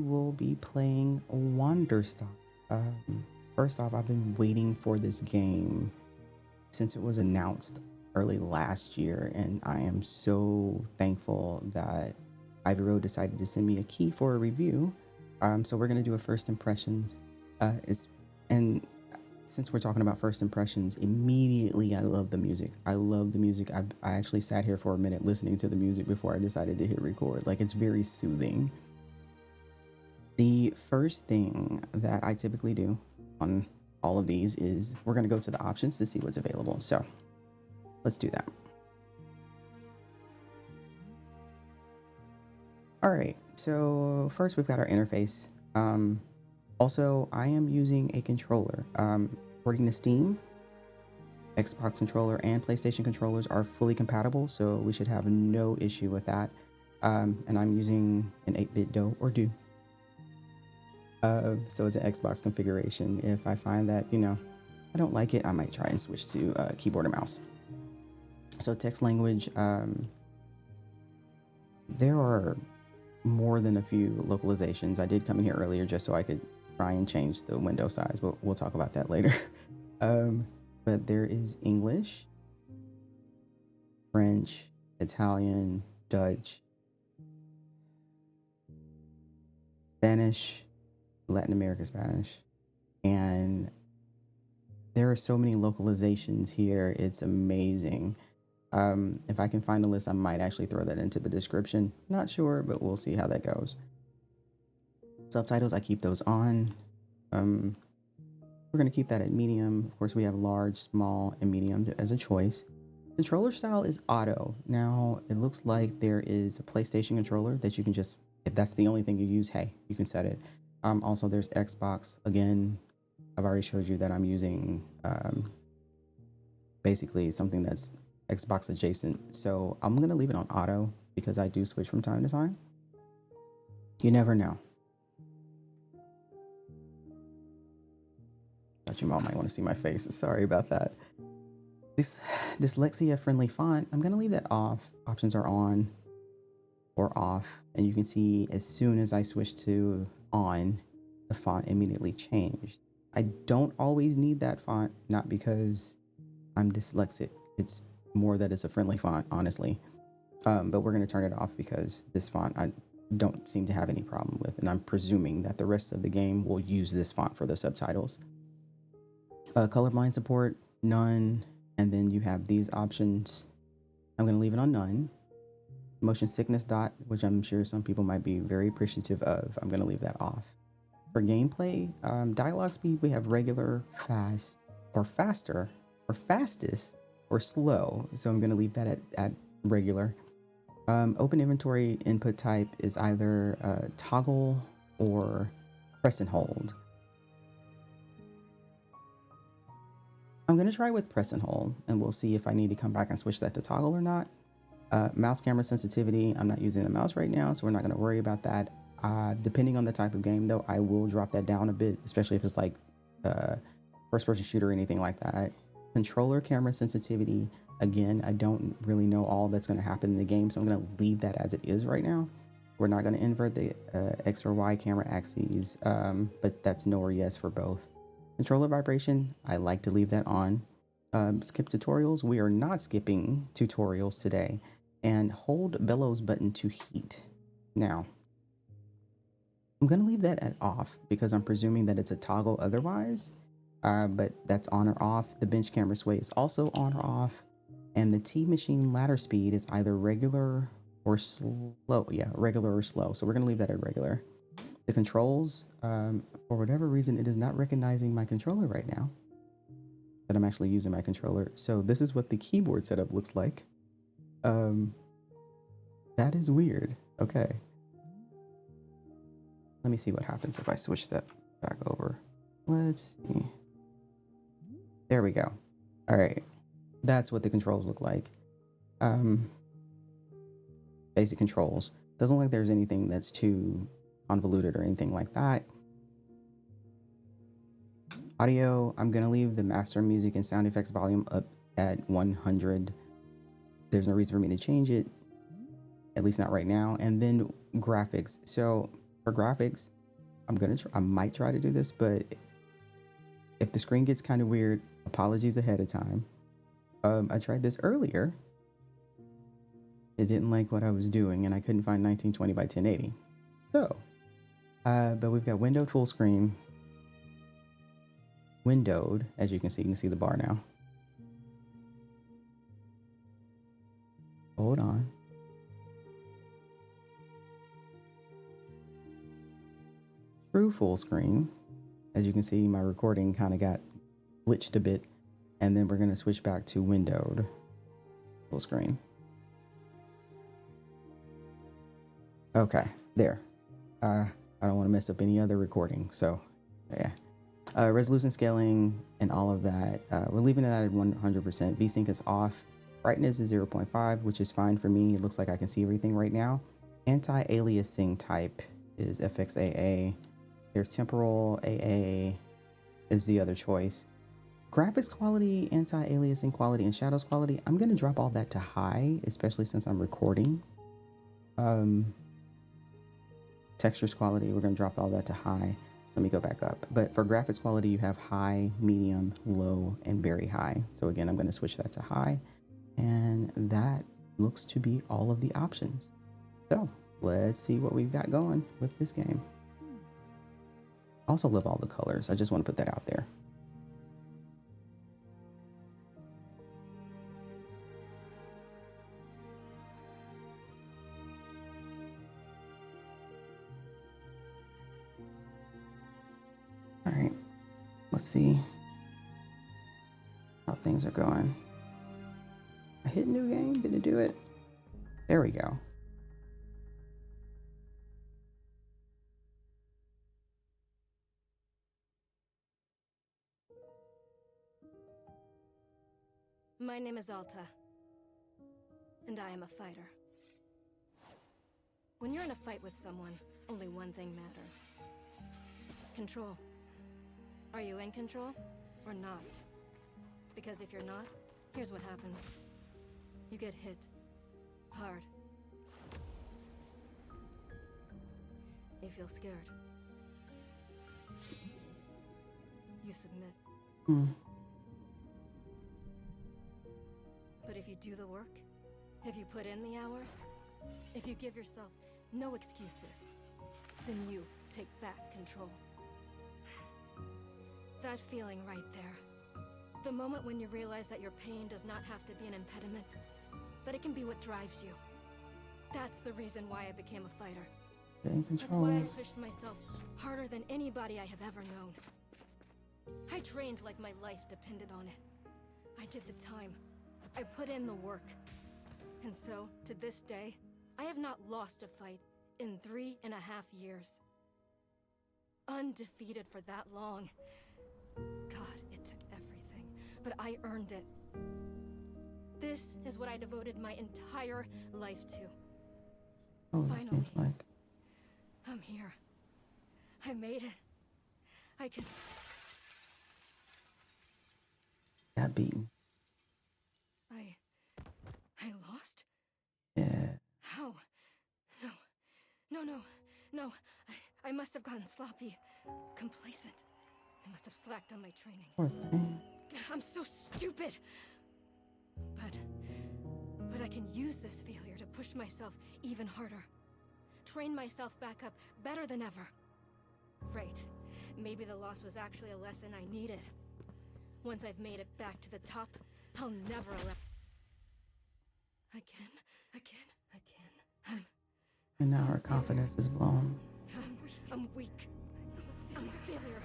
will be playing Wanderstop. First off, I've been waiting for this game since it was announced early last year, and I am so thankful that Ivy Road decided to send me a key for a review. So we're gonna do a first impressions. And since we're talking about first impressions, immediately I love the music. I love the music. I actually sat here for a minute listening to the music before I decided to hit record. Like, it's very soothing. The first thing that I typically do on all of these is we're going to go to the options to see what's available. So let's do that. All right, so first we've got our interface. Also, I am using a controller. According to Steam, Xbox controller and PlayStation controllers are fully compatible, so we should have no issue with that. And I'm using an 8-bit do. So it's an Xbox configuration. If I find that, I don't like it, I might try and switch to keyboard and mouse. So text language, there are more than a few localizations. I did come in here earlier just so I could try and change the window size, but we'll talk about that later. But there is English, French, Italian, Dutch, Spanish, Latin American Spanish, and there are so many localizations here. It's amazing. If I can find a list, I might actually throw that into the description. Not sure, but we'll see how that goes. Subtitles, I keep those on. We're going to keep that at medium. Of course, we have large, small, and medium as a choice. Controller style is auto. Now, it looks like there is a PlayStation controller that you can just, if that's the only thing you use, hey, you can set it. Also, there's Xbox. Again, I've already showed you that I'm using basically something that's Xbox adjacent. So I'm going to leave it on auto because I do switch from time to time. You never know. Thought you all might want to see my face. Sorry about that. This dyslexia friendly font, I'm going to leave that off. Options are on or off. And you can see as soon as I switch to on, the font immediately changed. I don't always need that font, not because I'm dyslexic. It's more that it's a friendly font, honestly. But we're going to turn it off because this font I don't seem to have any problem with. And I'm presuming that the rest of the game will use this font for the subtitles. Colorblind support, none. And then you have these options. I'm going to leave it on none. Motion sickness dot, which I'm sure some people might be very appreciative of. I'm going to leave that off. For gameplay, dialogue speed, we have regular, fast, or faster, or fastest, or slow. So I'm going to leave that at regular. Open inventory input type is either toggle or press and hold. I'm going to try with press and hold, and we'll see if I need to come back and switch that to toggle or not. Mouse camera sensitivity, I'm not using the mouse right now, so we're not going to worry about that. Depending on the type of game, though, I will drop that down a bit, especially if it's like first-person shooter or anything like that. Controller camera sensitivity, again, I don't really know all that's going to happen in the game, so I'm going to leave that as it is right now. We're not going to invert the X or Y camera axes, but that's no or yes for both. Controller vibration, I like to leave that on. Skip tutorials, we are not skipping tutorials today. And hold bellows button to heat. Now, I'm going to leave that at off because I'm presuming that it's a toggle otherwise, but that's on or off. The bench camera sway is also on or off. And the T-machine ladder speed is either regular or slow. Yeah, regular or slow. So we're going to leave that at regular. The controls, for whatever reason, it is not recognizing my controller right now, that I'm actually using my controller. So this is what the keyboard setup looks like. That is weird. Okay. Let me see what happens if I switch that back over. Let's see. There we go. All right. That's what the controls look like. Basic controls. Doesn't look like there's anything that's too convoluted or anything like that. Audio, I'm going to leave the master music and sound effects volume up at 100. There's no reason for me to change it, at least not right now. And then graphics. So for graphics, I might try to do this, but if the screen gets kind of weird, apologies ahead of time. I tried this earlier. It didn't like what I was doing, and I couldn't find 1920 by 1080. So, but we've got windowed full screen. Windowed, as you can see the bar now. Hold on. True full screen. As you can see, my recording kind of got glitched a bit, and then we're going to switch back to windowed full screen. Okay, there. I don't want to mess up any other recording, so yeah. Resolution scaling and all of that, we're leaving it at 100%. VSync is off. Brightness is 0.5, which is fine for me. It looks like I can see everything right now. Anti-aliasing type is FXAA. There's temporal AA is the other choice. Graphics quality, anti-aliasing quality, and shadows quality, I'm going to drop all that to high, especially since I'm recording. Textures quality, we're going to drop all that to high. Let me go back up. But for graphics quality, you have high, medium, low, and very high. So again, I'm going to switch that to high. And that looks to be all of the options. So let's see what we've got going with this game. Also love all the colors. I just want to put that out there. All right, let's see how things are going. I hit new game, did it do it? There we go. My name is Alta, and I am a fighter. When you're in a fight with someone, only one thing matters. Control. Are you in control or not? Because if you're not, here's what happens. You get hit. Hard. You feel scared. You submit. But if you do the work, if you put in the hours, if you give yourself no excuses, then you take back control. That feeling right there. The moment when you realize that your pain does not have to be an impediment, that it can be what drives you. That's the reason why I became a fighter. That's why I pushed myself harder than anybody I have ever known. I trained like my life depended on it. I did the time. I put in the work. And so, to this day, I have not lost a fight in 3.5 years. Undefeated for that long. God, it took everything, but I earned it. This is what I devoted my entire life to. Oh, that seems like... I'm here. I made it. I can... Got beaten. I lost? Yeah. How? No. I must have gotten sloppy. Complacent. I must have slacked on my training. Poor thing. I'm so stupid. But I can use this failure to push myself even harder. Train myself back up better than ever. Right. Maybe the loss was actually a lesson I needed. Once I've made it back to the top, I'll never allow... Again. And now her confidence is blown. I'm weak. I'm a failure.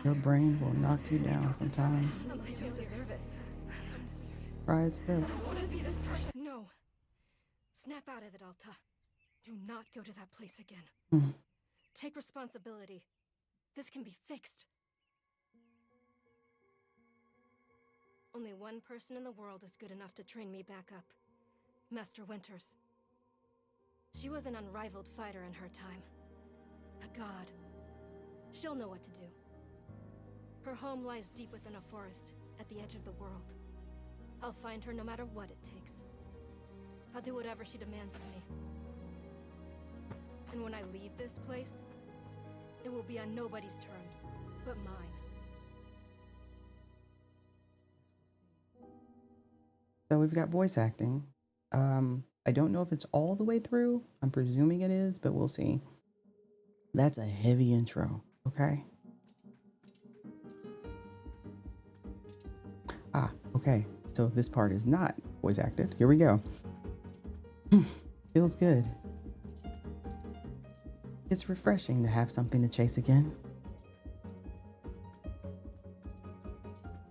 Your brain will knock you down sometimes. I don't deserve it. Try its best. No. Snap out of it, Alta. Do not go to that place again. Take responsibility. This can be fixed. Only one person in the world is good enough to train me back up. Master Winters. She was an unrivaled fighter in her time. A god. She'll know what to do. Her home lies deep within a forest, at the edge of the world. I'll find her no matter what it takes. I'll do whatever she demands of me. And when I leave this place, it will be on nobody's terms, but mine. So we've got voice acting. I don't know if it's all the way through. I'm presuming it is, but we'll see. That's a heavy intro, okay? Okay. So this part is not voice acted. Here we go. Feels good. It's refreshing to have something to chase again.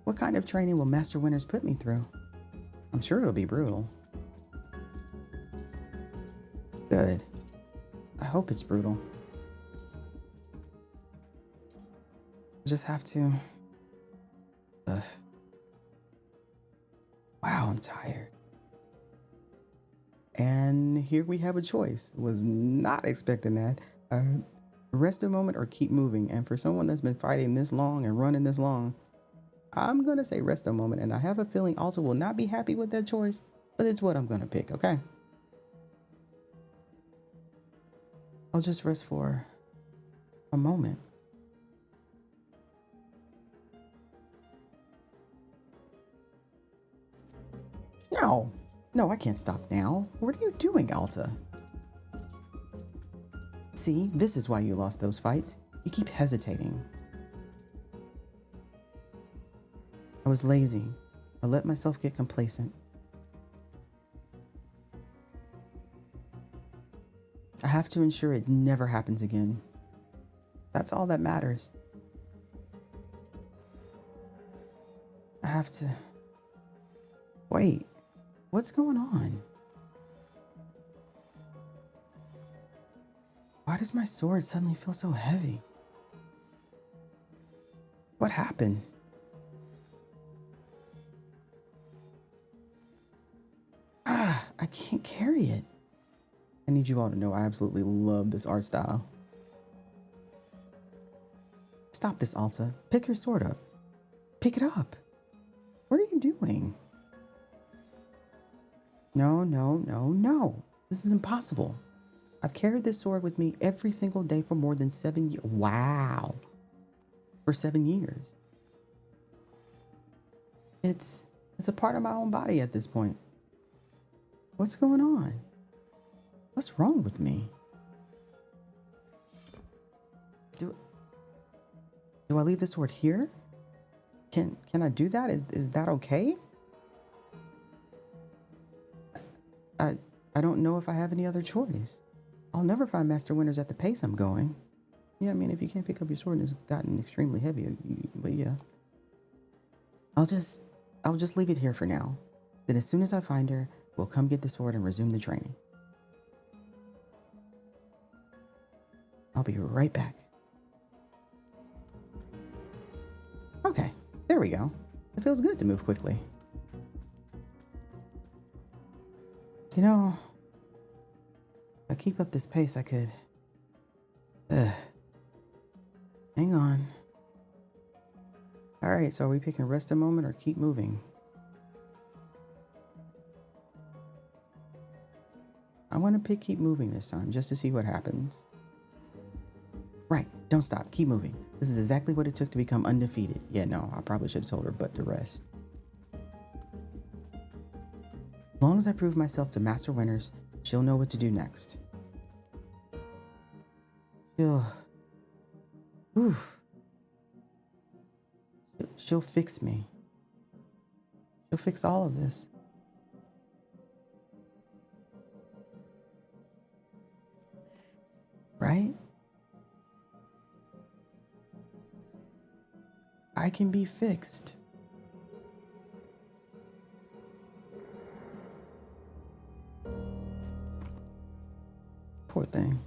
What kind of training will Master Winters put me through? I'm sure it'll be brutal. Good. I hope it's brutal. I just have to... Wow, I'm tired. And here we have a choice. Was not expecting that. Rest a moment or keep moving. And for someone that's been fighting this long and running this long, I'm going to say rest a moment. And I have a feeling Alta will not be happy with that choice, but it's what I'm going to pick, okay? I'll just rest for a moment. No, I can't stop now. What are you doing, Alta? See, this is why you lost those fights. You keep hesitating. I was lazy. I let myself get complacent. I have to ensure it never happens again. That's all that matters. I have to... Wait, what's going on? Why does my sword suddenly feel so heavy? What happened? I can't carry it. I need you all to know I absolutely love this art style. Stop this, Alta. Pick your sword up. Pick it up. What are you doing? No. This is impossible. I've carried this sword with me every single day for more than 7 years. Wow. For 7 years. It's a part of my own body at this point. What's going on? What's wrong with me? Do I leave the sword here? Can I do that? Is that okay? I don't know if I have any other choice. I'll never find Master Winters at the pace I'm going. Yeah, I mean, if you can't pick up your sword and it's gotten extremely heavy, but yeah. I'll just leave it here for now. Then as soon as I find her, we'll come get the sword and resume the training. I'll be right back. Okay, there we go. It feels good to move quickly. You know, if I keep up this pace, I could... Hang on. All right, so are we picking rest a moment or keep moving? I want to pick keep moving this time, just to see what happens. Right, don't stop, keep moving. This is exactly what it took to become undefeated. Yeah, no, I probably should have told her but to rest. As long as I prove myself to Master Winters, she'll know what to do next. She'll fix me. She'll fix all of this. Right? I can be fixed. Poor thing.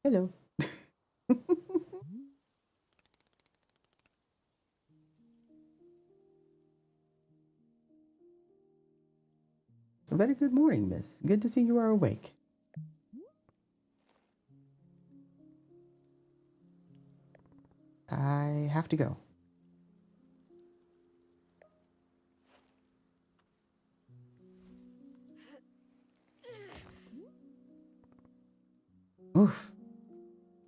Hello. A very good morning, miss. Good to see you are awake. I have to go. Oof.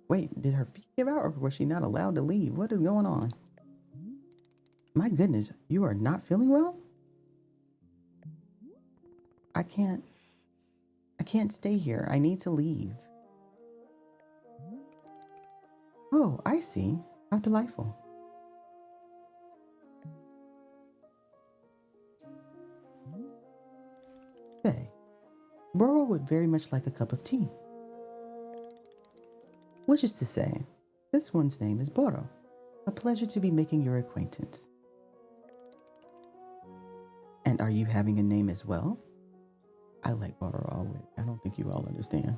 Wait, did her feet give out or was she not allowed to leave? What is going on? My goodness, you are not feeling well? I can't stay here. I need to leave. Oh, I see. How delightful. Say, Burrow would very much like a cup of tea. Which is to say, this one's name is Burrow. A pleasure to be making your acquaintance. And are you having a name as well? I like Burrow always. I don't think you all understand.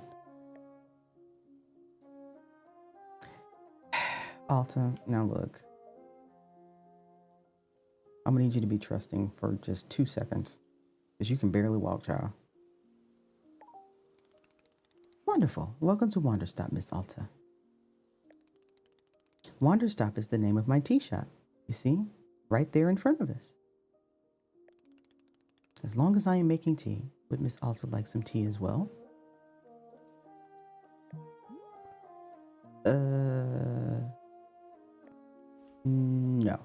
Alta, now look. I'm gonna need you to be trusting for just 2 seconds. Because you can barely walk, child. Wonderful. Welcome to Wanderstop, Miss Alta. Wanderstop is the name of my tea shop. You see? Right there in front of us. As long as I am making tea, would Miss Alta like some tea as well? No.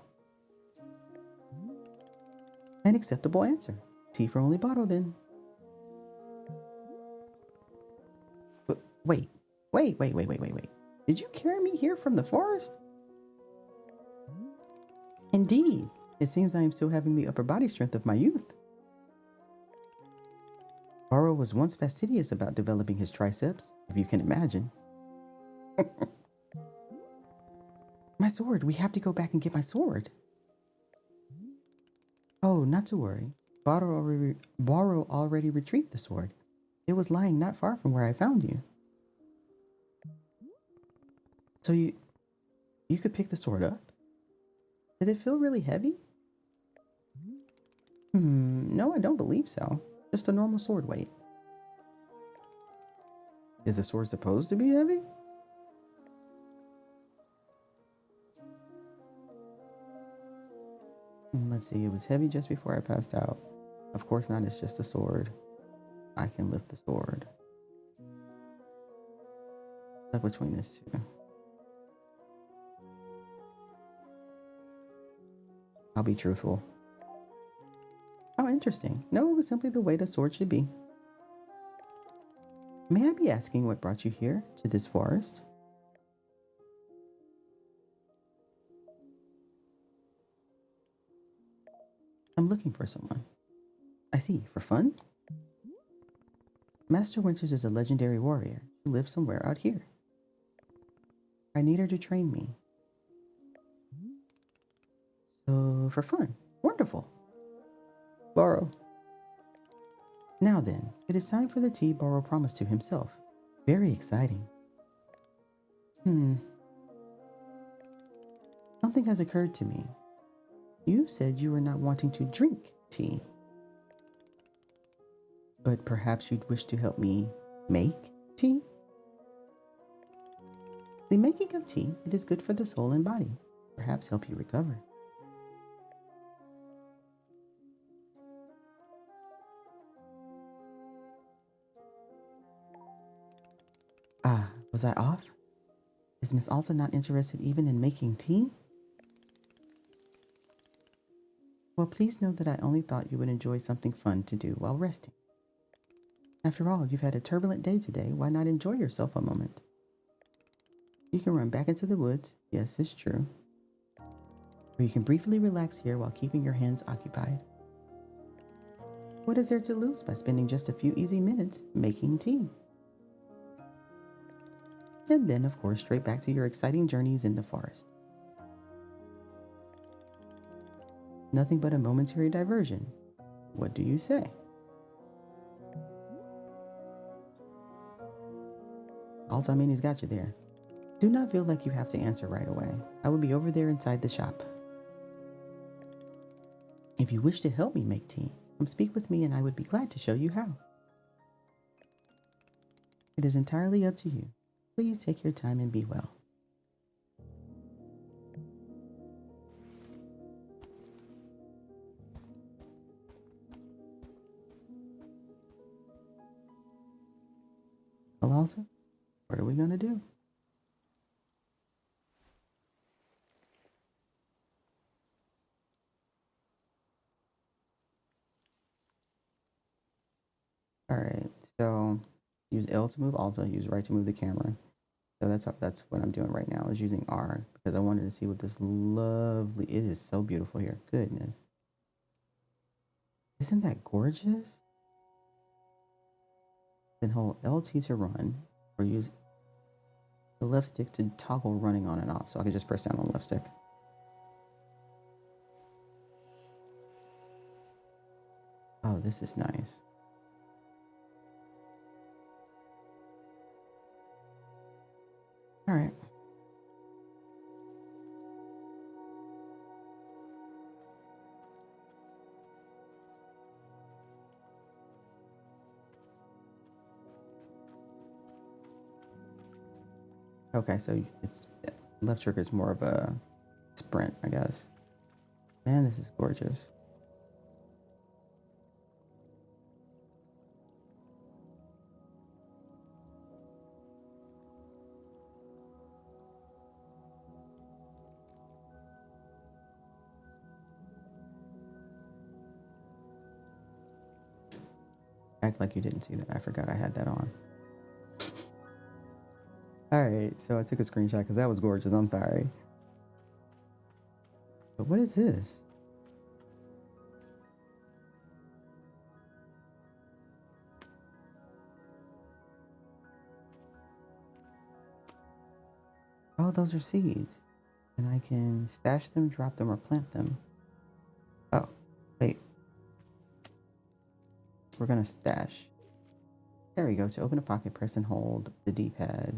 An acceptable answer. Tea for only bottle, then. But wait. Did you carry me here from the forest? Indeed. It seems I am still having the upper body strength of my youth. Burrow was once fastidious about developing his triceps, if you can imagine. My sword. We have to go back and get my sword. Oh, not to worry. Burrow already retrieved the sword. It was lying not far from where I found you. So you could pick the sword up? Did it feel really heavy? No, I don't believe so. Just a normal sword weight. Is the sword supposed to be heavy? Let's see, it was heavy just before I passed out. Of course not, it's just a sword. I can lift the sword. Stuck between this two. I'll be truthful. Oh, interesting. No, it was simply the way the sword should be. May I be asking what brought you here, to this forest? I'm looking for someone. I see, for fun? Master Winters is a legendary warrior who lives somewhere out here. I need her to train me. So, for fun. Wonderful. Burrow. Now then, it is time for the tea Burrow promised to himself. Very exciting. Something has occurred to me. You said you were not wanting to drink tea. But perhaps you'd wish to help me make tea? The making of tea, it is good for the soul and body. Perhaps help you recover. Ah, was I off? Is Miss Alta not interested even in making tea? Well, please know that I only thought you would enjoy something fun to do while resting. After all, you've had a turbulent day today. Why not enjoy yourself a moment? You can run back into the woods. Yes, it's true. Or you can briefly relax here while keeping your hands occupied. What is there to lose by spending just a few easy minutes making tea? And then, of course, straight back to your exciting journeys in the forest. Nothing but a momentary diversion. What do you say? Altamini's got you there. Do not feel like you have to answer right away. I will be over there inside the shop. If you wish to help me make tea, Come speak with me and I would be glad to show you how. It is entirely up to you. Please take your time and be well. Well, Alta, what are we going to do? All right, so use L to move Alta, use right to move the camera. So that's what I'm doing right now, is using R because I wanted to see what this lovely, it is so beautiful here. Goodness. Isn't that gorgeous? Then hold LT to run or use the left stick to toggle running on and off. So I can just press down on the left stick. Oh, this is nice. All right. Okay, so it's left trigger is more of a sprint, I guess. Man, this is gorgeous. Act like you didn't see that. I forgot I had that on. All right, so I took a screenshot because that was gorgeous. I'm sorry. But what is this? Oh, those are seeds. And I can stash them, drop them, or plant them. Oh, wait. We're going to stash. There we go. To open a pocket, press and hold the D-pad.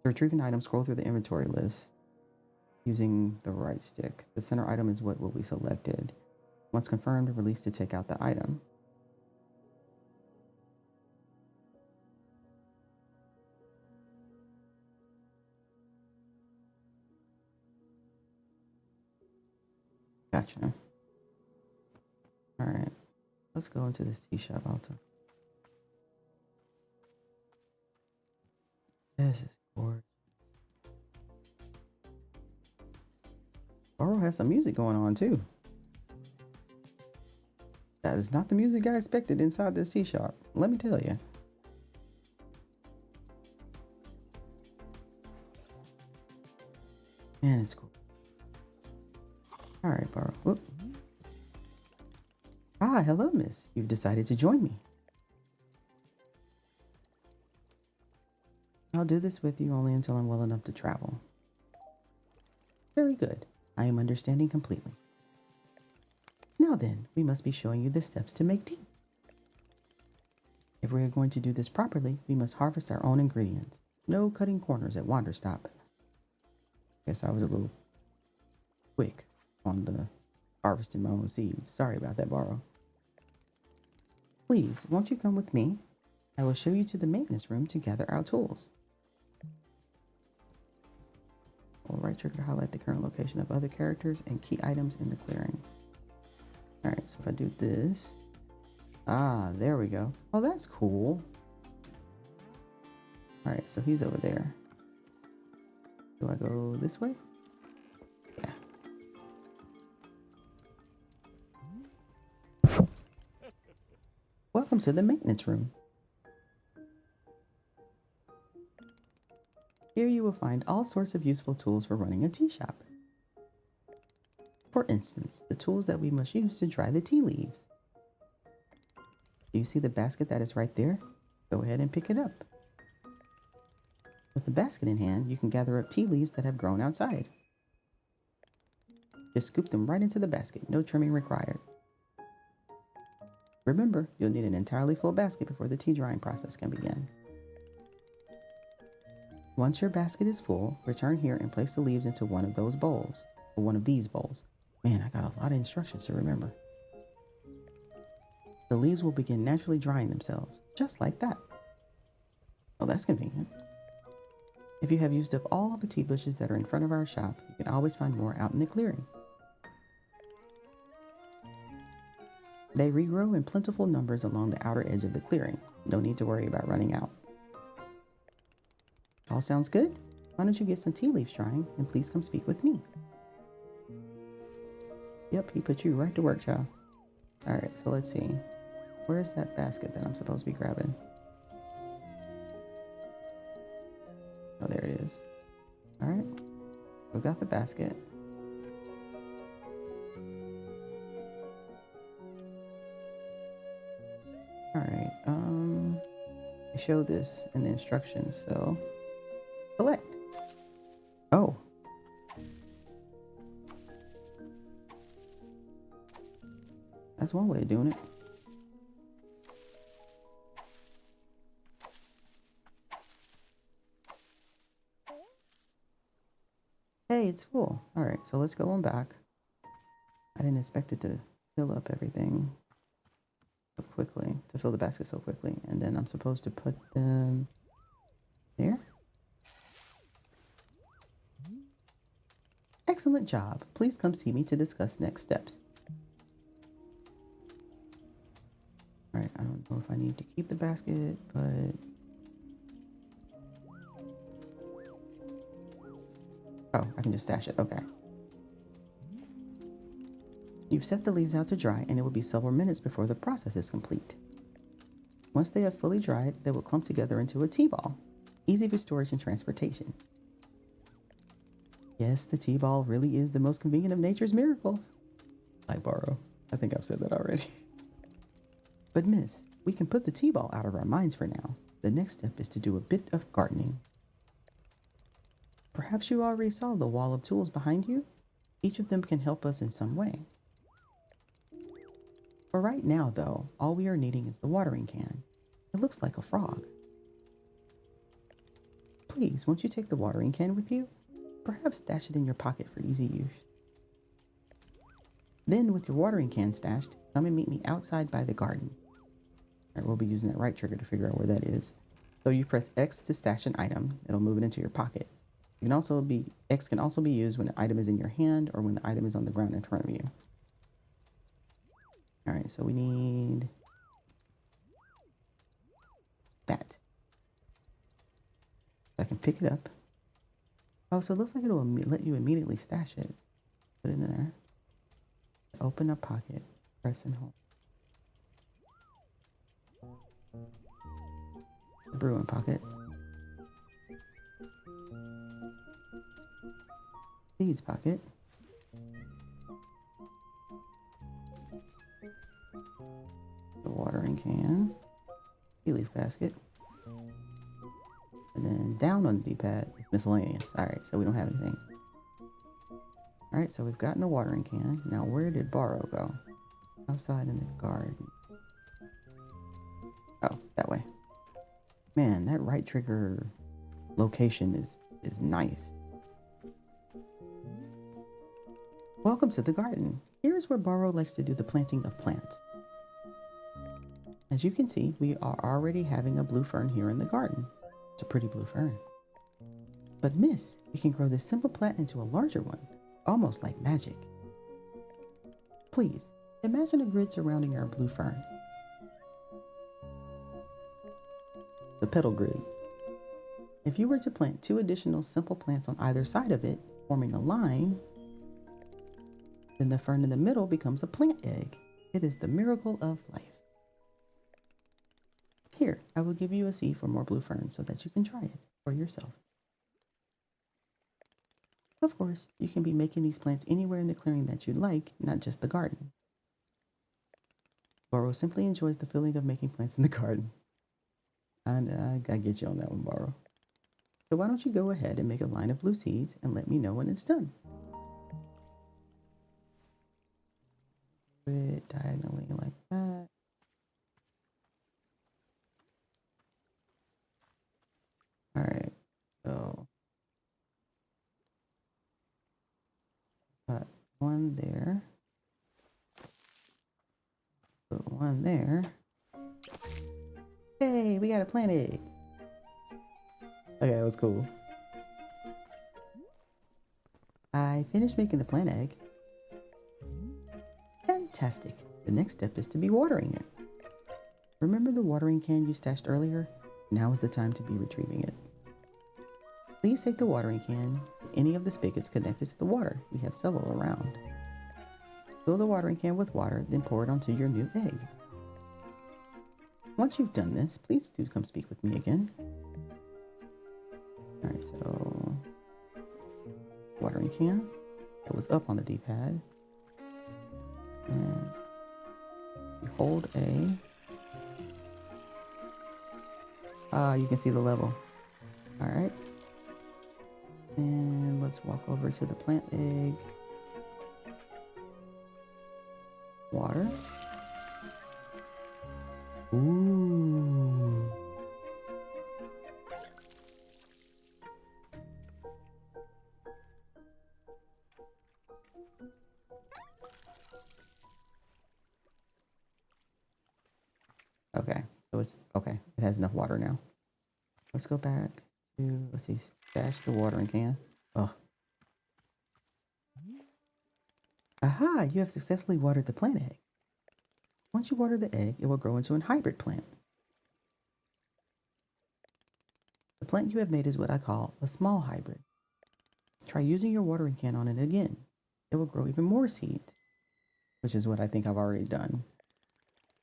To retrieve an item, scroll through the inventory list using the right stick. The center item is what will be selected. Once confirmed, release to take out the item. Gotcha. All right. Let's go into this tea shop, Alta. This is gorgeous. Boro has some music going on too. That is not the music I expected inside this tea shop. Let me tell you. Man, it's cool. All right, Boro. Whoop. Ah, hello, miss. You've decided to join me. I'll do this with you only until I'm well enough to travel. Very good. I am understanding completely. Now then, we must be showing you the steps to make tea. If we are going to do this properly, we must harvest our own ingredients. No cutting corners at Wanderstop. Guess I was a little quick on the harvesting my own seeds. Sorry about that, Boro. Please, won't you come with me? I will show you to the maintenance room to gather our tools. Hold right trigger to highlight the current location of other characters and key items in the clearing. All right, so if I do this, there we go. Oh, that's cool. All right, so he's over there. Do I go this way? Yeah. Welcome to the maintenance room. Here you will find all sorts of useful tools for running a tea shop. For instance, the tools that we must use to dry the tea leaves. Do you see the basket that is right there? Go ahead and pick it up. With the basket in hand, you can gather up tea leaves that have grown outside. Just scoop them right into the basket, no trimming required. Remember, you'll need an entirely full basket before the tea drying process can begin. Once your basket is full, return here and place the leaves into one of those bowls, or one of these bowls. Man, I got a lot of instructions to remember. The leaves will begin naturally drying themselves, just like that. Oh, that's convenient. If you have used up all of the tea bushes that are in front of our shop, you can always find more out in the clearing. They regrow in plentiful numbers along the outer edge of the clearing. No need to worry about running out. All sounds good? Why don't you get some tea leaves drying and please come speak with me? Yep, he put you right to work, child. All right, so let's see. Where's that basket that I'm supposed to be grabbing? Oh, there it is. All right, we've got the basket. All right, I showed this in the instructions, so collect. Oh. That's one way of doing it. Hey, it's full. All right, so let's go on back. I didn't expect it to fill up everything so quickly, to fill the basket so quickly. And then I'm supposed to put them there. Excellent job. Please come see me to discuss next steps. All right, I don't know if I need to keep the basket, but... Oh, I can just stash it. Okay. You've set the leaves out to dry, and it will be several minutes before the process is complete. Once they have fully dried, they will clump together into a tea ball. Easy for storage and transportation. Yes, the tea ball really is the most convenient of nature's miracles. I borrow. I think I've said that already. But miss, we can put the tea ball out of our minds for now. The next step is to do a bit of gardening. Perhaps you already saw the wall of tools behind you? Each of them can help us in some way. For right now, though, all we are needing is the watering can. It looks like a frog. Please, won't you take the watering can with you? Perhaps stash it in your pocket for easy use. Then, with your watering can stashed, come and meet me outside by the garden. All right, we'll be using that right trigger to figure out where that is. So you press X to stash an item. It'll move it into your pocket. X can also be used when the item is in your hand or when the item is on the ground in front of you. All right, so we need that. I can pick it up. Oh, so it looks like it'll let you immediately stash it. Put it in there. Open a pocket. Press and hold. The brewing pocket. Seeds pocket. The watering can. Tea leaf basket. And then down on the D-pad is miscellaneous. All right, so we don't have anything. All right, so we've gotten the watering can. Now, where did Borrow go? Outside in the garden. Oh, that way. Man, that right trigger location is nice. Welcome to the garden. Here's where Borrow likes to do the planting of plants. As you can see, we are already having a blue fern here in the garden. It's a pretty blue fern. But miss, we can grow this simple plant into a larger one, almost like magic. Please, imagine a grid surrounding our blue fern. The petal grid. If you were to plant 2 additional simple plants on either side of it, forming a line, then the fern in the middle becomes a plant egg. It is the miracle of life. Here, I will give you a seed for more blue ferns so that you can try it for yourself. Of course, you can be making these plants anywhere in the clearing that you'd like, not just the garden. Borrow simply enjoys the feeling of making plants in the garden. And I get you on that one, Borrow. So why don't you go ahead and make a line of blue seeds and let me know when it's done. Put it diagonally like that. All right, so got one there. Put One there. Hey, we got a plant egg. Okay, that was cool. I finished making the plant egg. Fantastic. The next step is to be watering it. Remember the watering can you stashed earlier? Now is the time to be retrieving it. Please take the watering can to any of the spigots connected to the water. We have several around. Fill the watering can with water, then pour it onto your new egg. Once you've done this, please do come speak with me again. Alright, so watering can. It was up on the D-pad. And you hold A. You can see the level. Alright. And let's walk over to the plant egg. Water. Ooh. Okay, so it's okay. It has enough water now. Let's go back to, let's see, stash the watering can. Oh. Aha, you have successfully watered the plant egg. Once you water the egg, it will grow into a hybrid plant. The plant you have made is what I call a small hybrid. Try using your watering can on it again. It will grow even more seeds, which is what I think I've already done.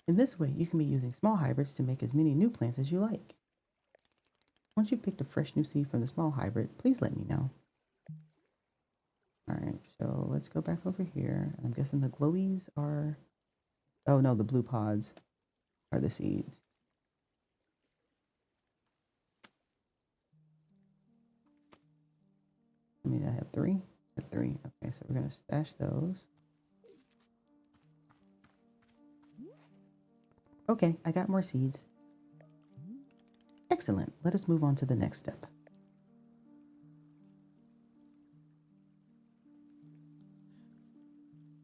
In this way, you can be using small hybrids to make as many new plants as you like. Once you've picked a fresh new seed from the small hybrid, please let me know. Alright, so let's go back over here. I'm guessing the glowies are... Oh no, the blue pods are the seeds. I mean, I have three? I have three. Okay, so we're going to stash those. Okay, I got more seeds. Excellent. Let us move on to the next step.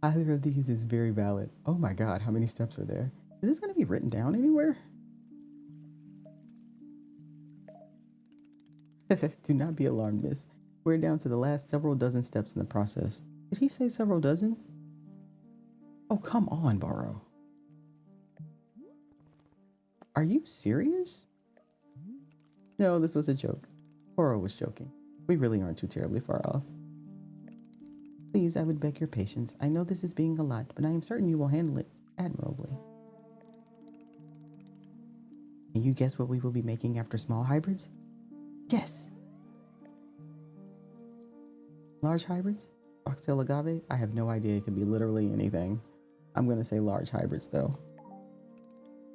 Either of these is very valid. Oh my god, how many steps are there? Is this going to be written down anywhere? Do not be alarmed, miss. We're down to the last several dozen steps in the process. Did he say several dozen? Oh, come on, Borrow. Are you serious? No, this was a joke. Borrow was joking. We really aren't too terribly far off. Please, I would beg your patience. I know this is being a lot, but I am certain you will handle it admirably. Can you guess what we will be making after small hybrids? Guess. Large hybrids? Foxtail agave? I have no idea. It could be literally anything. I'm going to say large hybrids, though.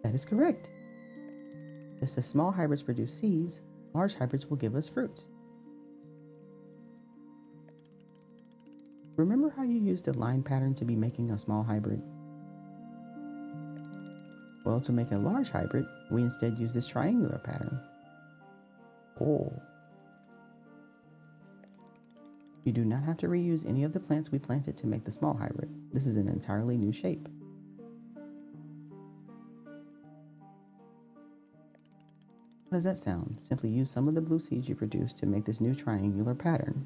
That is correct. Just as small hybrids produce seeds, large hybrids will give us fruits. Remember how you used a line pattern to be making a small hybrid? Well, to make a large hybrid, we instead use this triangular pattern. Oh. You do not have to reuse any of the plants we planted to make the small hybrid. This is an entirely new shape. How does that sound? Simply use some of the blue seeds you produced to make this new triangular pattern.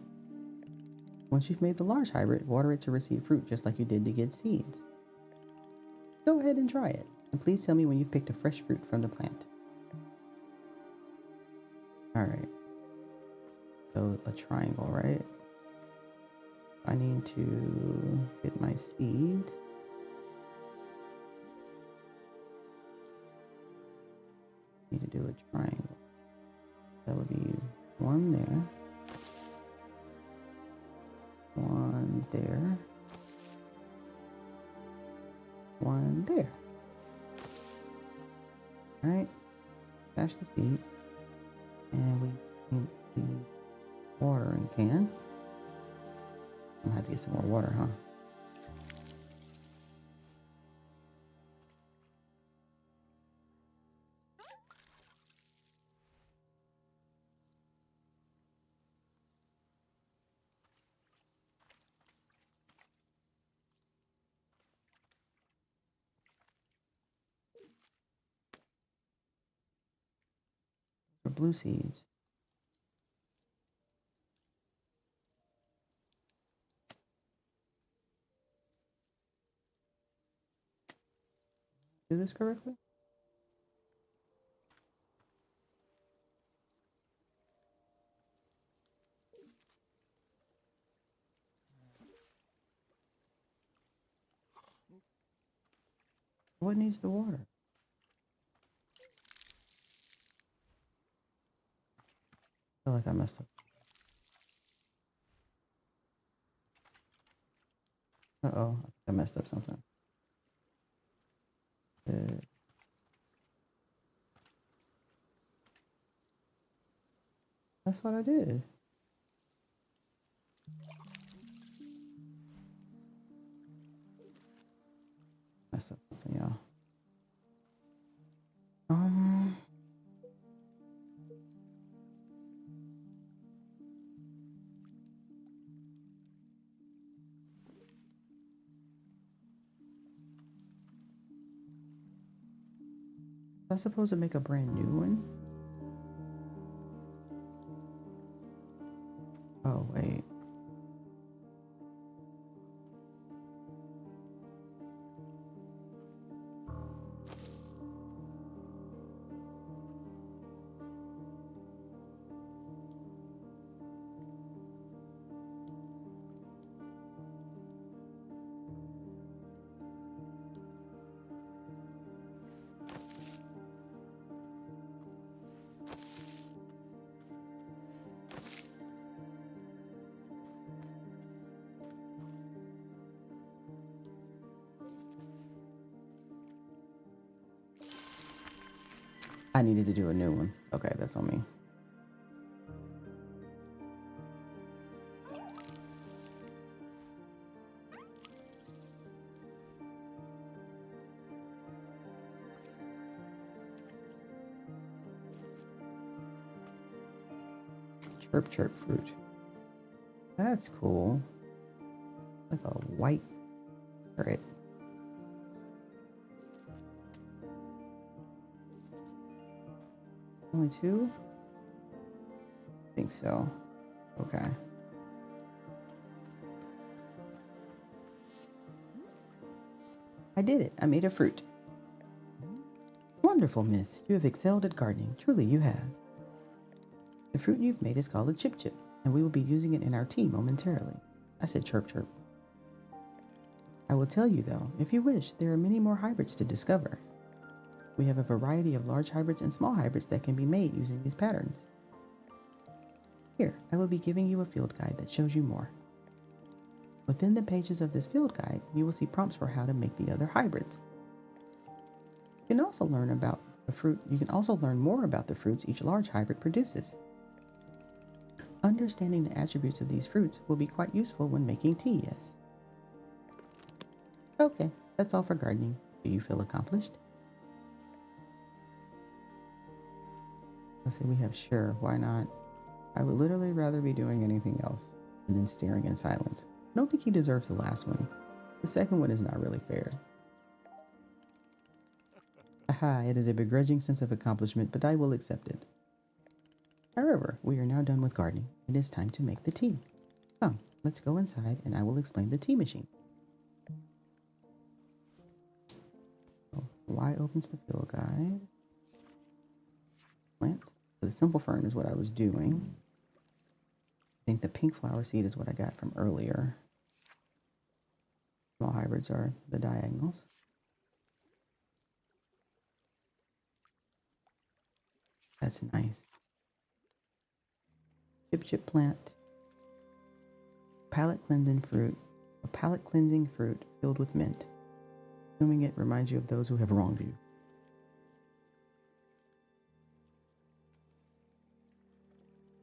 Once you've made the large hybrid, water it to receive fruit just like you did to get seeds. Go ahead and try it, and please tell me when you've picked a fresh fruit from the plant. Alright. So a triangle, right? I need to get my seeds. Need to do a triangle. That would be one there. One there. One there. Alright. Stash the seeds. And we need the watering can. I'm gonna have to get some more water, huh? blue seeds. Do this correctly? What needs the water? I feel like I messed up. Uh-oh, I think I messed up something. That's what I did. Messed up something, y'all. I supposed to make a brand new one? Oh, wait. I needed to do a new one. Okay, that's on me. Chirp chirp fruit. That's cool. Like a white carrot. Only two? I think so. Okay. I did it. I made a fruit. Wonderful, miss. You have excelled at gardening. Truly, you have. The fruit you've made is called a chip chip, and we will be using it in our tea momentarily. I said chirp chirp. I will tell you, though, if you wish, there are many more hybrids to discover. We have a variety of large hybrids and small hybrids that can be made using these patterns. Here, I will be giving you a field guide that shows you more. Within the pages of this field guide, you will see prompts for how to make the other hybrids. You can also learn more about the fruits each large hybrid produces. Understanding the attributes of these fruits will be quite useful when making tea, yes. Okay, that's all for gardening. Do you feel accomplished? Let's see, we have sure, why not? I would literally rather be doing anything else and then staring in silence. I don't think he deserves the last one. The second one is not really fair. Aha, it is a begrudging sense of accomplishment, but I will accept it. However, we are now done with gardening. It is time to make the tea. Come, let's go inside and I will explain the tea machine. So, Y opens the field guide. Plants. So the simple fern is what I was doing. I think the pink flower seed is what I got from earlier. Small hybrids are the diagonals. That's nice. Chip chip plant. Palate cleansing fruit. A palate cleansing fruit filled with mint. Assuming it reminds you of those who have wronged you.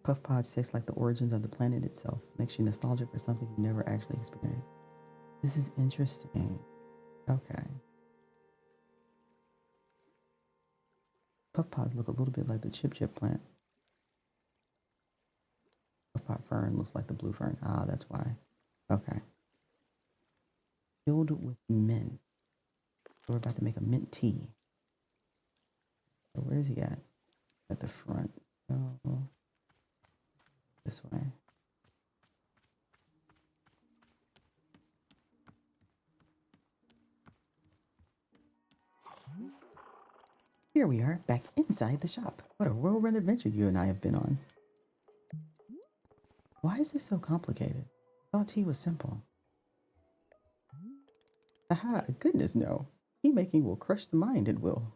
Puff pods taste like the origins of the planet itself. Makes you nostalgic for something you never actually experienced. This is interesting. Okay. Puff pods look a little bit like the chip chip plant. Puff pod fern looks like the blue fern. Ah, that's why. Okay. Filled with mint. So we're about to make a mint tea. So where is he at? At the front. go this way. Here we are, back inside the shop. What a whirlwind adventure you and I have been on. Why is this so complicated? I thought tea was simple. Aha, goodness no. Tea making will crush the mind at will.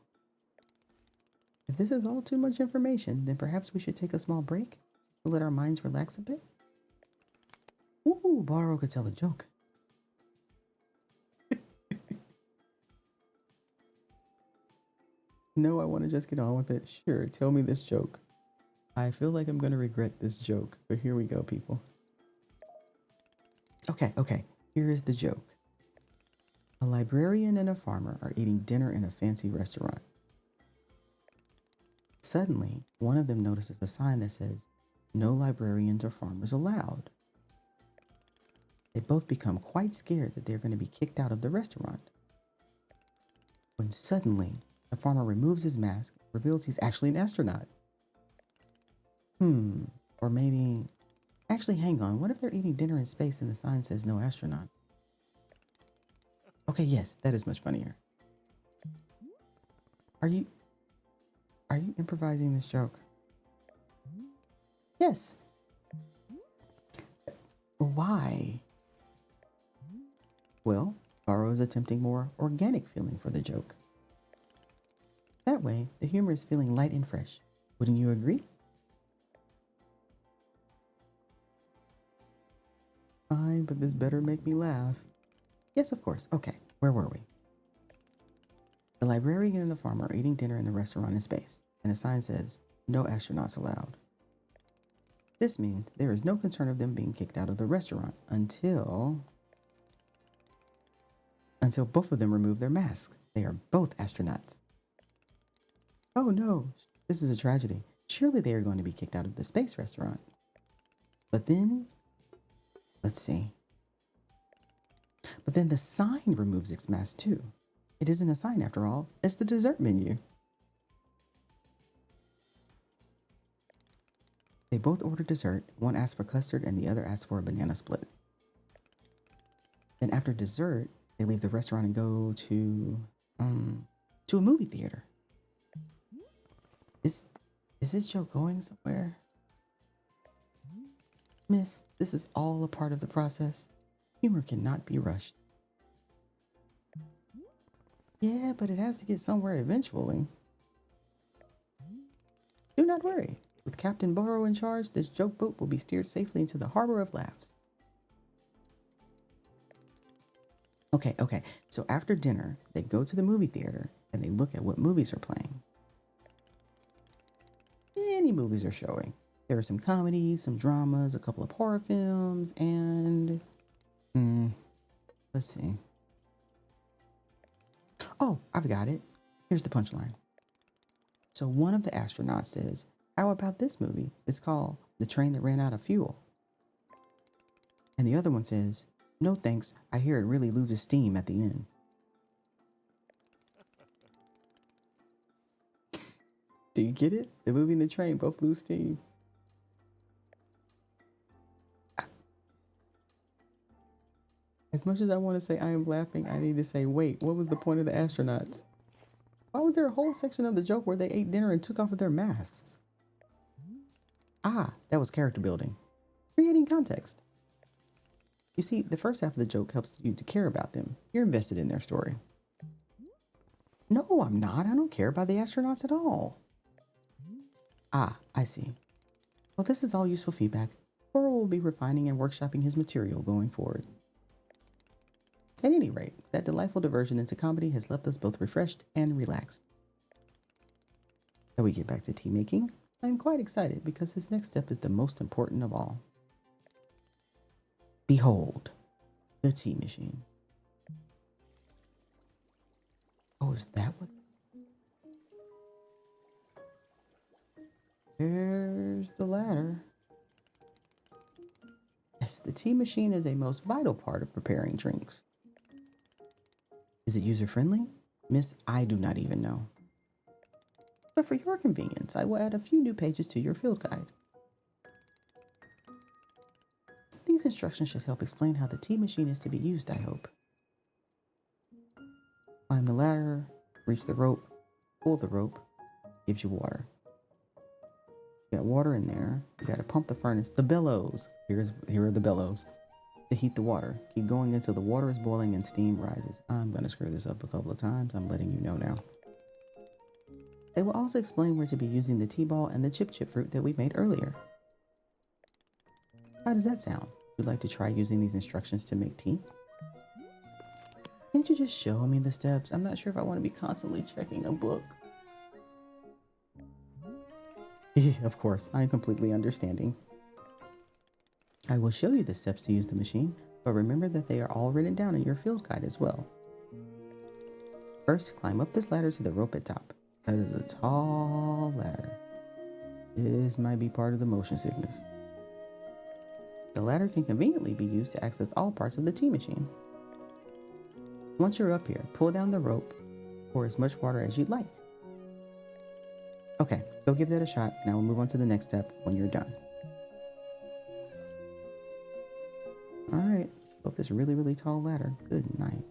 If this is all too much information, then perhaps we should take a small break to let our minds relax a bit. Ooh, Borrow could tell a joke. No, I want to just get on with it. Sure, tell me this joke. I feel like I'm going to regret this joke, but here we go, people. Okay, here is the joke. A librarian and a farmer are eating dinner in a fancy restaurant. Suddenly, one of them notices a sign that says, "No librarians or farmers allowed." They both become quite scared that they're going to be kicked out of the restaurant. When suddenly, the farmer removes his mask, reveals he's actually an astronaut. Or maybe... Actually, hang on. What if they're eating dinner in space and the sign says no astronaut? Okay, yes, that is much funnier. Are you improvising this joke? Yes. Why? Well, Garo is attempting more organic feeling for the joke. That way, the humor is feeling light and fresh. Wouldn't you agree? Fine, but this better make me laugh. Yes, of course. Okay, where were we? The librarian and the farmer are eating dinner in a restaurant in space, and the sign says, "No astronauts allowed." This means there is no concern of them being kicked out of the restaurant until both of them remove their masks. They are both astronauts. Oh no, this is a tragedy. Surely they are going to be kicked out of the space restaurant. But then, let's see. But then the sign removes its mask too. It isn't a sign after all, it's the dessert menu. They both order dessert. One asks for custard and the other asks for a banana split. Then after dessert, they leave the restaurant and go to a movie theater. Is this joke going somewhere? Miss, this is all a part of the process. Humor cannot be rushed. Yeah, but it has to get somewhere eventually. Do not worry. With Captain Borrow in charge, this joke boat will be steered safely into the harbor of laughs. Okay. So after dinner, they go to the movie theater and they look at what movies are playing. Any movies are showing. There are some comedies, some dramas, a couple of horror films, and... let's see. Oh, I've got it. Here's the punchline. So one of the astronauts says, "How about this movie? It's called The Train That Ran Out of Fuel." And the other one says, "No thanks, I hear it really loses steam at the end." Do you get it? The movie and the train both lose steam. As much as I want to say I am laughing, I need to say, wait, what was the point of the astronauts? Why was there a whole section of the joke where they ate dinner and took off their masks? Ah, that was character building. Creating context. You see, the first half of the joke helps you to care about them. You're invested in their story. No, I'm not. I don't care about the astronauts at all. Ah, I see. Well, this is all useful feedback. Cora will be refining and workshopping his material going forward. At any rate, that delightful diversion into comedy has left us both refreshed and relaxed. Now we get back to tea making. I'm quite excited because this next step is the most important of all. Behold, the tea machine. Oh, is that what? There's the ladder. Yes, the tea machine is a most vital part of preparing drinks. Is it user-friendly? Miss, I do not even know. But for your convenience, I will add a few new pages to your field guide. These instructions should help explain how the tea machine is to be used, I hope. Climb the ladder, reach the rope, pull the rope, gives you water. You got water in there. You got to pump the furnace. The bellows. Here are the bellows. To heat the water. Keep going until the water is boiling and steam rises. I'm going to screw this up a couple of times. I'm letting you know now. They will also explain where to be using the tea ball and the chip fruit that we made earlier. How does that sound? Would you like to try using these instructions to make tea? Can't you just show me the steps? I'm not sure if I want to be constantly checking a book. Of course, I am completely understanding. I will show you the steps to use the machine, but remember that they are all written down in your field guide as well. First, climb up this ladder to the rope at top. That is a tall ladder. This might be part of the motion sickness. The ladder can conveniently be used to access all parts of the tea machine. Once you're up here, pull down the rope, pour as much water as you'd like. Okay, go give that a shot. Now we'll move on to the next step when you're done. All right, up this really, really tall ladder. Good night.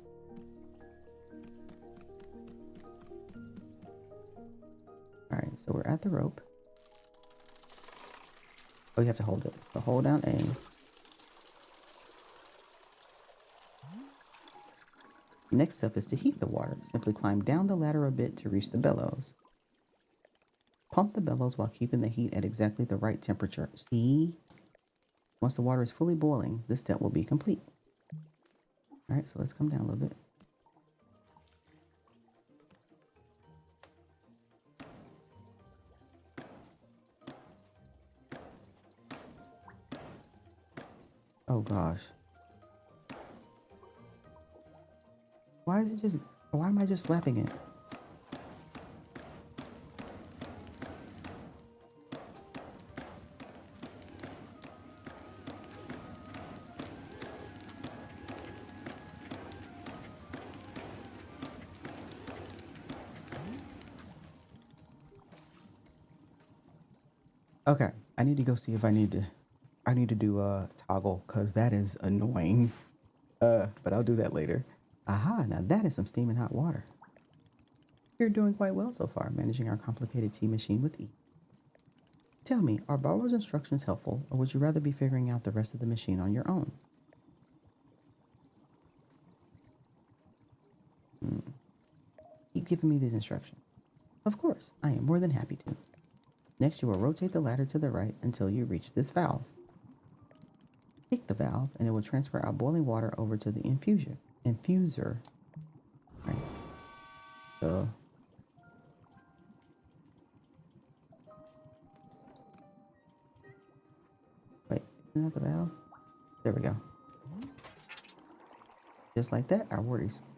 All right, so we're at the rope. Oh, you have to hold it. So hold down A. Next step is to heat the water. Simply climb down the ladder a bit to reach the bellows. Pump the bellows while keeping the heat at exactly the right temperature. See? Once the water is fully boiling, this step will be complete. All right, so let's come down a little bit. Oh gosh. Why am I just slapping it? Okay, I need to go see if I need to do a toggle because that is annoying. But I'll do that later. Aha, now that is some steaming hot water. You're doing quite well so far, managing our complicated tea machine with ease. Tell me, are Barbara's instructions helpful, or would you rather be figuring out the rest of the machine on your own? Keep giving me these instructions. Of course, I am more than happy to. Next, you will rotate the ladder to the right until you reach this valve. Kick the valve, and it will transfer our boiling water over to the infuser. Right. So, wait, isn't that the valve? There we go. Just like that, our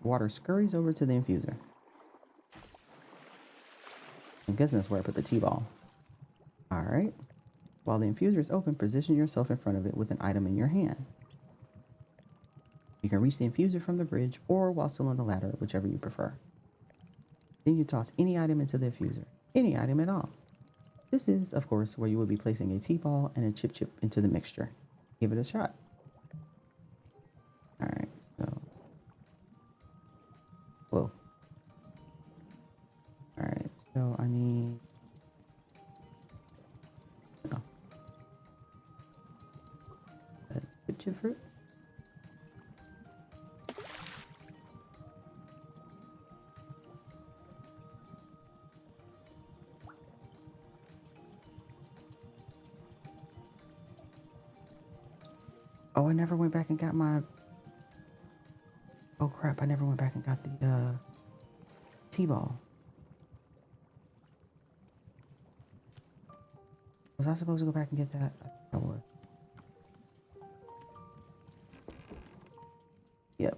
water scurries over to the infuser. I'm guessing that's where I put the tea ball. All right. While the infuser is open, position yourself in front of it with an item in your hand. You can reach the infuser from the bridge or while still on the ladder, whichever you prefer. Then you toss any item into the infuser, any item at all. This is, of course, where you will be placing a tea ball and a chip into the mixture. Give it a shot. All right, so. Whoa. All right, so I need. Oh. Chip fruit. Oh, I never went back and got my. Oh crap! I never went back and got the T-ball. Was I supposed to go back and get that? I think I was. Yep.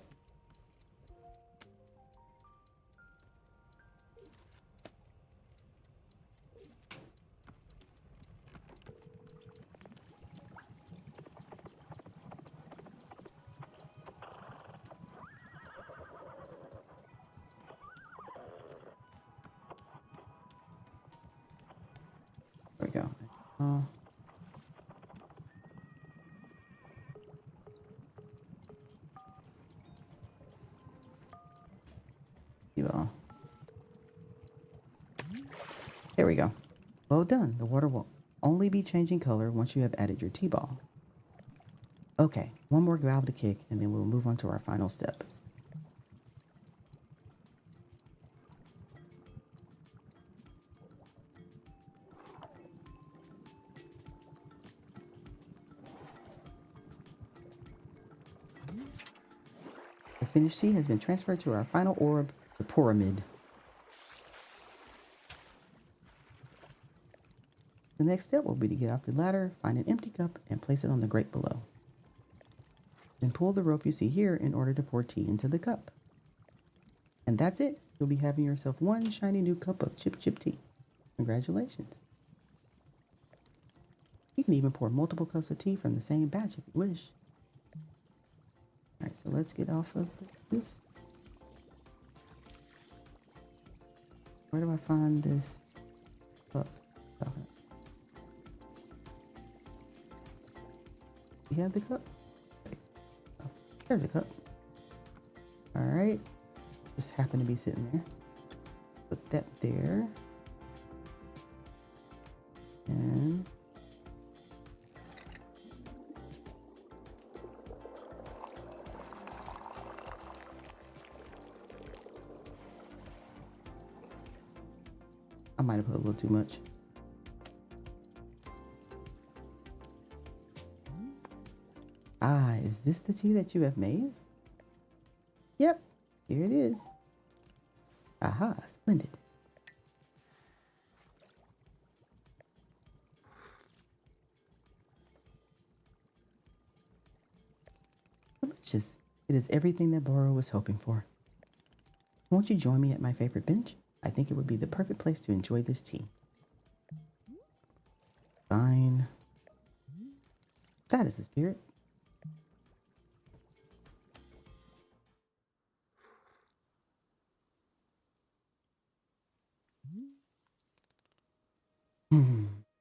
Oh. T-ball. There we go. Well done. The water will only be changing color once you have added your T-ball. Okay, one more valve to kick, and then we'll move on to our final step. The finished tea has been transferred to our final orb, the pyramid. The next step will be to get off the ladder, find an empty cup, and place it on the grate below. Then pull the rope you see here in order to pour tea into the cup. And that's it. You'll be having yourself one shiny new cup of chip chip tea. Congratulations. You can even pour multiple cups of tea from the same batch if you wish. All right, so let's get off of this. Where do I find this cup? You have the cup? Oh, there's a cup. All right. Just happened to be sitting there. Put that there. And I might have put a little too much. Ah, is this the tea that you have made? Yep, here it is. Aha, splendid. Delicious. It is everything that Boro was hoping for. Won't you join me at my favorite bench? I think it would be the perfect place to enjoy this tea. Fine. That is the spirit.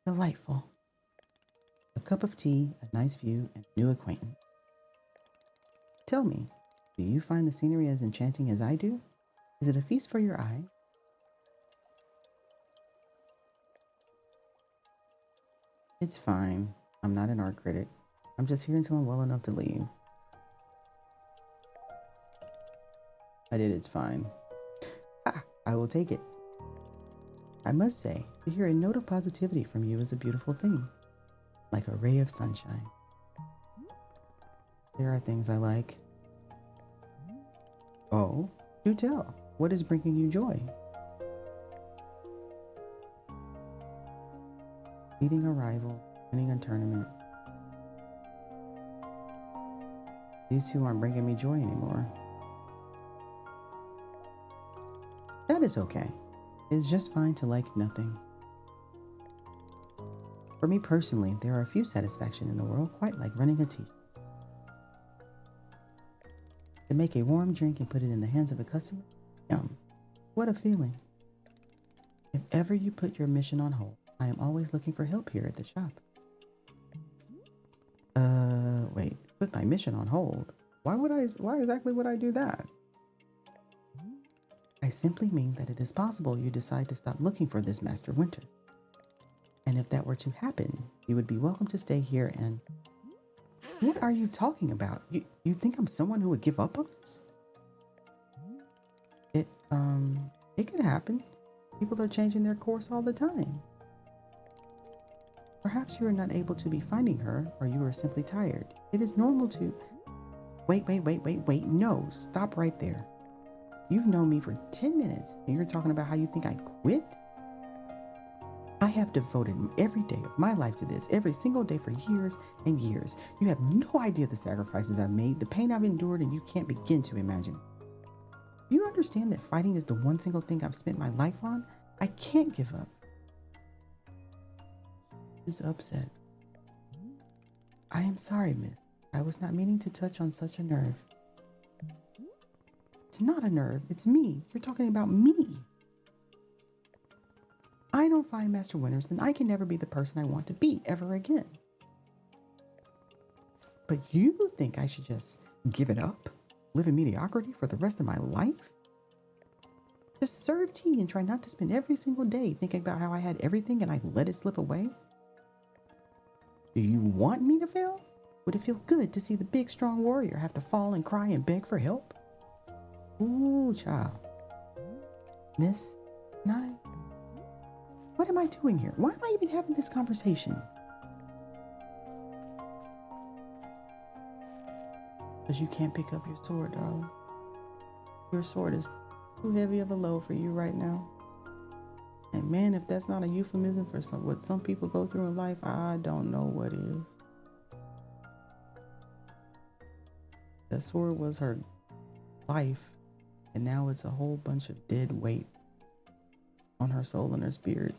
Delightful. A cup of tea, a nice view, and a new acquaintance. Tell me, do you find the scenery as enchanting as I do? Is it a feast for your eye? It's fine. I'm not an art critic. I'm just here until I'm well enough to leave. I did, it's fine. Ha! I will take it. I must say, to hear a note of positivity from you is a beautiful thing. Like a ray of sunshine. There are things I like. Oh, do tell. What is bringing you joy? Beating a rival, winning a tournament. These two aren't bringing me joy anymore. That is okay. It's just fine to like nothing. For me personally, there are a few satisfactions in the world, quite like running a tea. To make a warm drink and put it in the hands of a customer, yum. What a feeling. If ever you put your mission on hold, I am always looking for help here at the shop. Wait, put my mission on hold? Why exactly would I do that? I simply mean that it is possible you decide to stop looking for this Master Winter. And if that were to happen, you would be welcome to stay here and... What are you talking about? You think I'm someone who would give up on this? It could happen. People are changing their course all the time. Perhaps you are not able to be finding her, or you are simply tired. It is normal to... Wait, no, stop right there. You've known me for 10 minutes, and you're talking about how you think I quit? I have devoted every day of my life to this, every single day for years and years. You have no idea the sacrifices I've made, the pain I've endured, and you can't begin to imagine it. You understand that fighting is the one single thing I've spent my life on? I can't give up. Is upset. I am sorry, miss. I was not meaning to touch on such a nerve. It's not a nerve, it's me. You're talking about me. I don't find Master Winters, then I can never be the person I want to be ever again. But you think I should just give it up? Live in mediocrity for the rest of my life? Just serve tea and try not to spend every single day thinking about how I had everything and I let it slip away? Do you want me to fail? Would it feel good to see the big, strong warrior have to fall and cry and beg for help? Ooh, child. Miss Nye, what am I doing here? Why am I even having this conversation? Because you can't pick up your sword, darling. Your sword is too heavy of a load for you right now. And man, if that's not a euphemism for what some people go through in life, I don't know what is. That sword was her life, and now it's a whole bunch of dead weight on her soul and her spirit.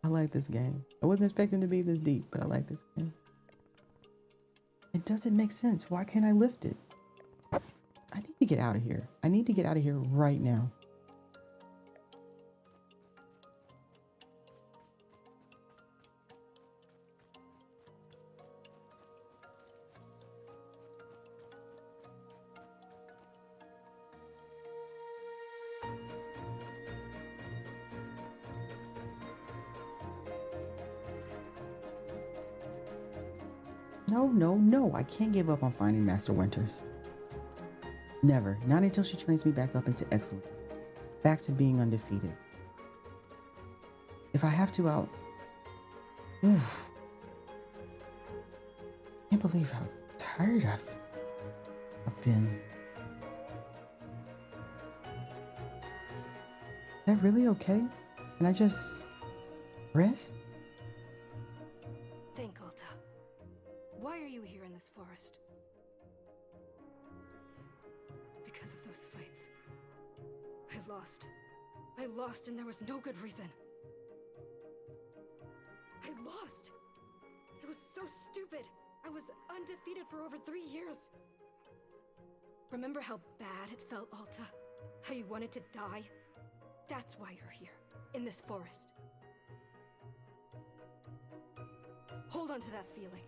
I like this game. I wasn't expecting to be this deep, but I like this game. It doesn't make sense. Why can't I lift it? I need to get out of here. I need to get out of here right now. No. I can't give up on finding Master Winters. Never. Not until she trains me back up into excellence. Back to being undefeated. If I have to, I'll... Can't believe how tired I've been. Is that really okay? Can I just rest? Think, Alta. Why are you here in this forest? Because of those fights. I lost and there was no good reason. I lost! It was so stupid! I was undefeated for over 3 years. Remember how bad it felt, Alta? How you wanted to die? That's why you're here, in this forest. Hold on to that feeling.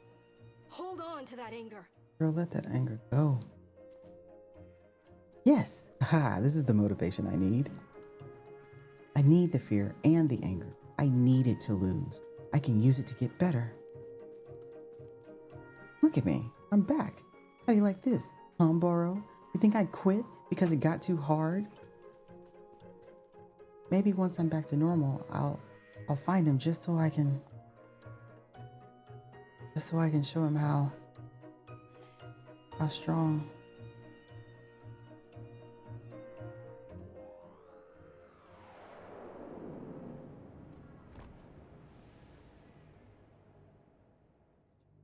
Hold on to that anger. Girl, let that anger go. Yes! Ha! This is the motivation I need. I need the fear and the anger. I need it to lose. I can use it to get better. Look at me. I'm back. How do you like this? Borrow? You think I'd quit because it got too hard? Maybe once I'm back to normal, I'll find him just so I can show him how strong.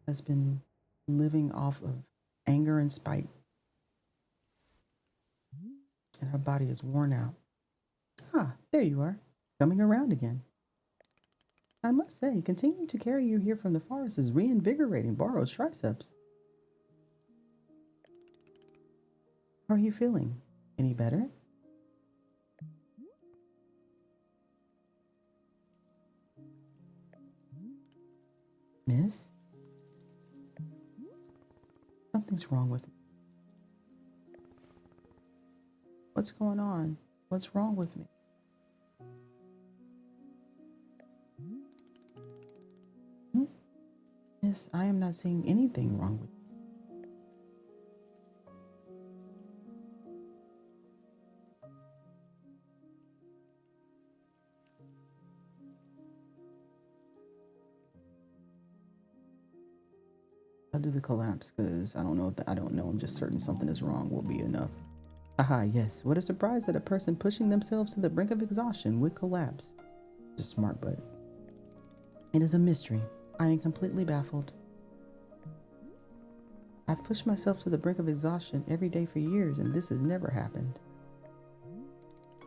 Has been living off of anger and spite. And her body is worn out. Ah, there you are, coming around again. I must say, continuing to carry you here from the forest is reinvigorating Borrow's triceps. How are you feeling? Any better? Miss? Something's wrong with me. What's going on? What's wrong with me? Miss, I am not seeing anything wrong with you. I'll do the collapse because I don't know if I don't know. I'm just certain something is wrong will be enough. Aha, yes. What a surprise that a person pushing themselves to the brink of exhaustion would collapse. Just smart butt. It is a mystery. I am completely baffled. I've pushed myself to the brink of exhaustion every day for years, and this has never happened.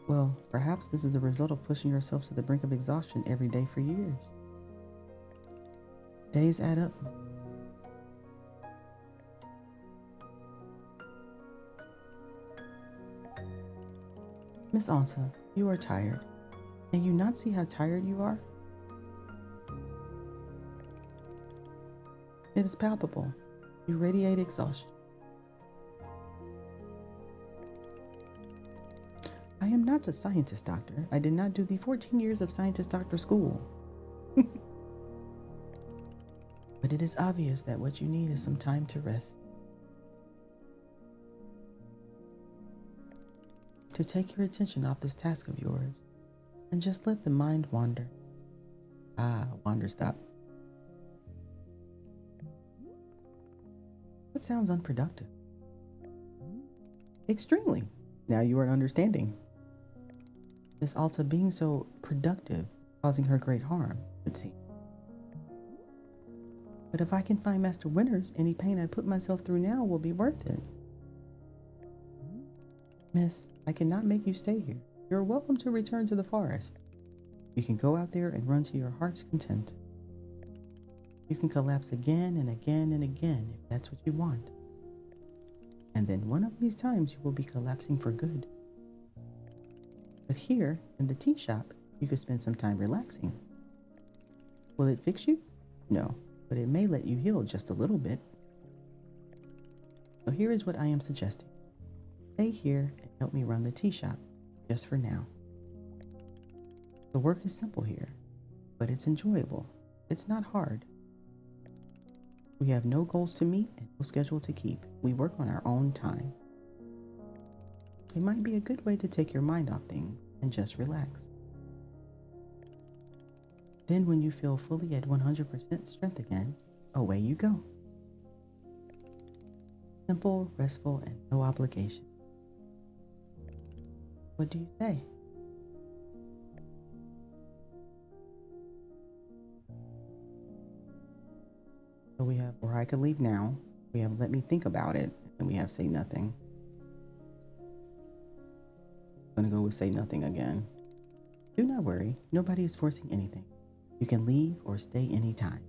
Well, perhaps this is the result of pushing yourself to the brink of exhaustion every day for years. Days add up. Miss Alta, you are tired. Can you not see how tired you are? It is palpable. You radiate exhaustion. I am not a scientist, doctor. I did not do the 14 years of scientist doctor school. But it is obvious that what you need is some time to rest. To take your attention off this task of yours and just let the mind wander. Wanderstop. That sounds unproductive. Extremely. Now you are understanding. Miss Alta being so productive is causing her great harm, it seems. But if I can find Master Winners, any pain I put myself through now will be worth it. Miss, I cannot make you stay here. You're welcome to return to the forest. You can go out there and run to your heart's content. You can collapse again and again and again if that's what you want. And then one of these times you will be collapsing for good. But here, in the tea shop, you could spend some time relaxing. Will it fix you? No, but it may let you heal just a little bit. So here is what I am suggesting. Stay here and help me run the tea shop, just for now. The work is simple here, but it's enjoyable. It's not hard. We have no goals to meet and no schedule to keep. We work on our own time. It might be a good way to take your mind off things and just relax. Then when you feel fully at 100% strength again, away you go. Simple, restful, and no obligation. What do you say? So we have where I could leave now. We have let me think about it. And we have say nothing. I'm going to go with say nothing again. Do not worry. Nobody is forcing anything. You can leave or stay anytime.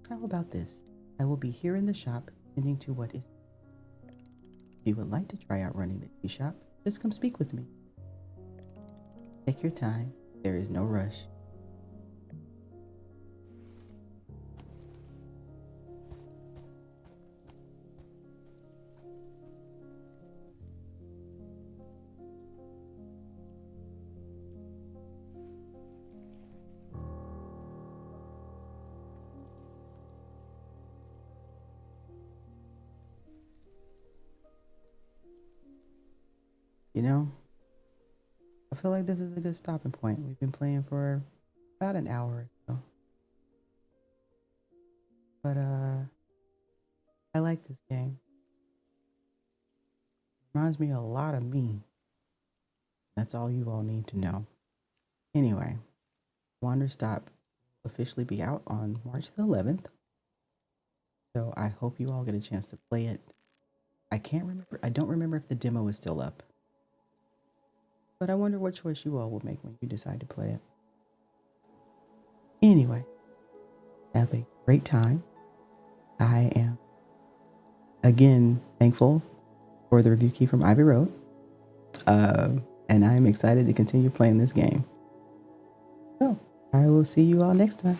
How about this? I will be here in the shop tending to what is. If you would like to try out running the tea shop, just come speak with me. Take your time. There is no rush. You know, I feel like this is a good stopping point. We've been playing for about an hour or so. But I like this game. Reminds me a lot of me. That's all you all need to know. Anyway, Wanderstop will officially be out on March the 11th. So I hope you all get a chance to play it. I don't remember if the demo is still up. But I wonder what choice you all will make when you decide to play it. Anyway, have a great time. I am, again, thankful for the review key from Ivy Road. And I am excited to continue playing this game. So, I will see you all next time.